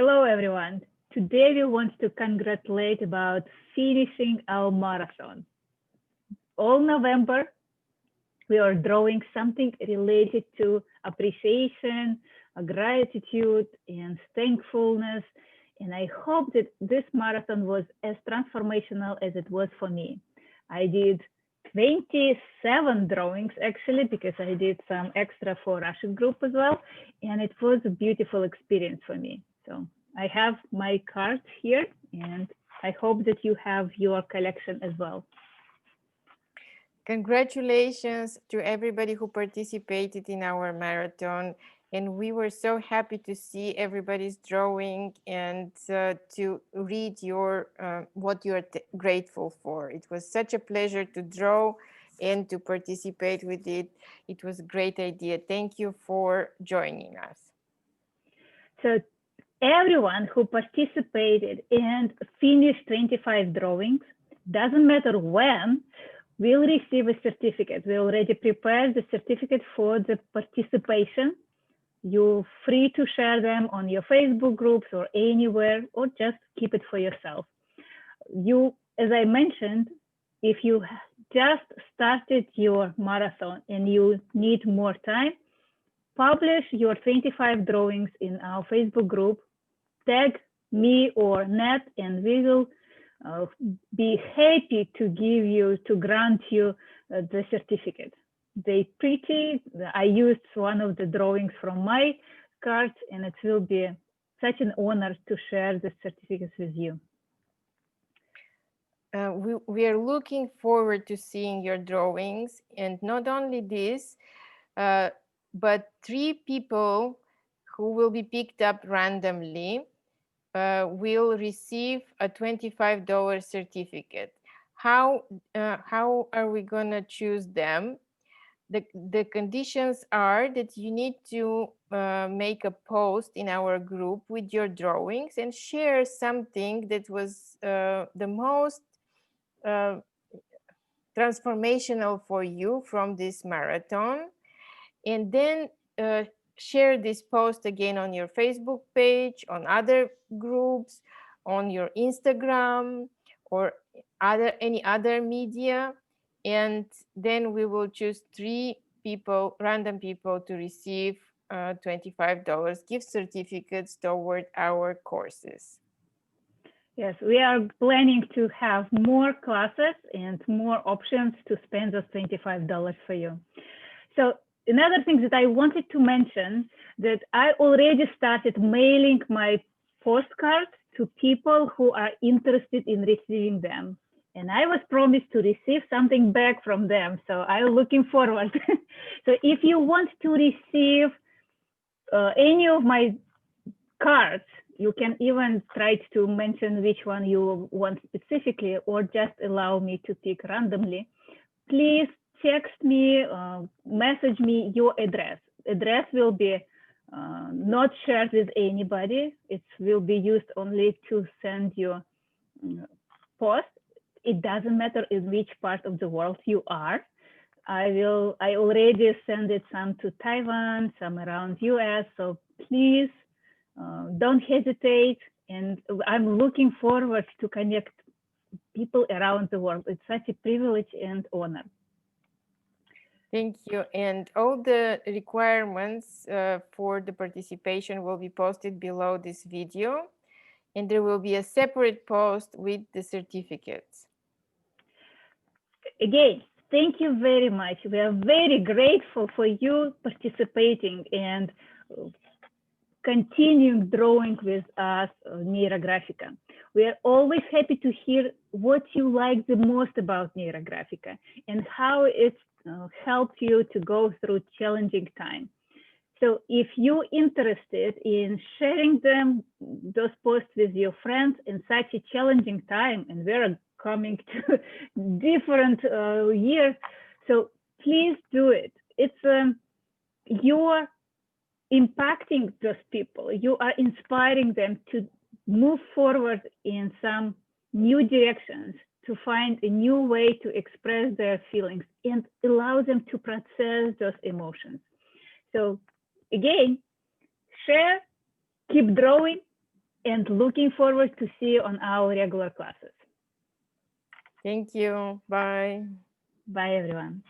Hello, everyone. Today we want to congratulate about finishing our marathon. All November, we are drawing something related to appreciation, gratitude, and thankfulness. And I hope that this marathon was as transformational as it was for me. I did 27 drawings actually, because I did some extra for Russian group as well. And it was a beautiful experience for me. So I have my cards here, and I hope that you have your collection as well. Congratulations to everybody who participated in our marathon. And we were so happy to see everybody's drawing and to read your what you're grateful for. It was such a pleasure to draw and to participate with it. It was a great idea. Thank you for joining us. So everyone who participated and finished 25 drawings, doesn't matter when, will receive a certificate. We already prepared the certificate for the participation. You're free to share them on your Facebook groups or anywhere, or just keep it for yourself. You, as I mentioned, if you just started your marathon and you need more time, publish your 25 drawings in our Facebook group, tag me or Nat, and we will be happy to grant you the certificate. They pretty. I used one of the drawings from my cards, and it will be such an honor to share the certificates with you. We are looking forward to seeing your drawings, and not only this, but 3 people who will be picked up randomly will receive a $25 certificate. How are we going to choose them? The conditions are that you need to make a post in our group with your drawings and share something that was the most transformational for you from this marathon, and then share this post again on your Facebook page, on other groups, on your Instagram, or any other media, and then we will choose 3 people, random people, to receive $25 gift certificates toward our courses. Yes, we are planning to have more classes and more options to spend those $25 for you. So another thing that I wanted to mention, that I already started mailing my postcards to people who are interested in receiving them. And I was promised to receive something back from them. So I'm looking forward. So if you want to receive any of my cards, you can even try to mention which one you want specifically, or just allow me to pick randomly. Please text me, message me your address. Address will be not shared with anybody. It will be used only to send you post. It doesn't matter in which part of the world you are. I already sent it some to Taiwan, some around US. So please don't hesitate. And I'm looking forward to connect people around the world. It's such a privilege and honor. Thank you. And all the requirements for the participation will be posted below this video. And there will be a separate post with the certificates. Again, thank you very much. We are very grateful for you participating and continuing drawing with us, Neurographica. We are always happy to hear what you like the most about Neurographica and how it helped you to go through challenging time. So if you're interested in sharing those posts with your friends in such a challenging time, and we're coming to different years, so please do it. It's you're impacting those people. You are inspiring them to move forward in some new directions, to find a new way to express their feelings and allow them to process those emotions. So again, share, keep drawing, and looking forward to see you on our regular classes. Thank you. Bye. Bye, everyone.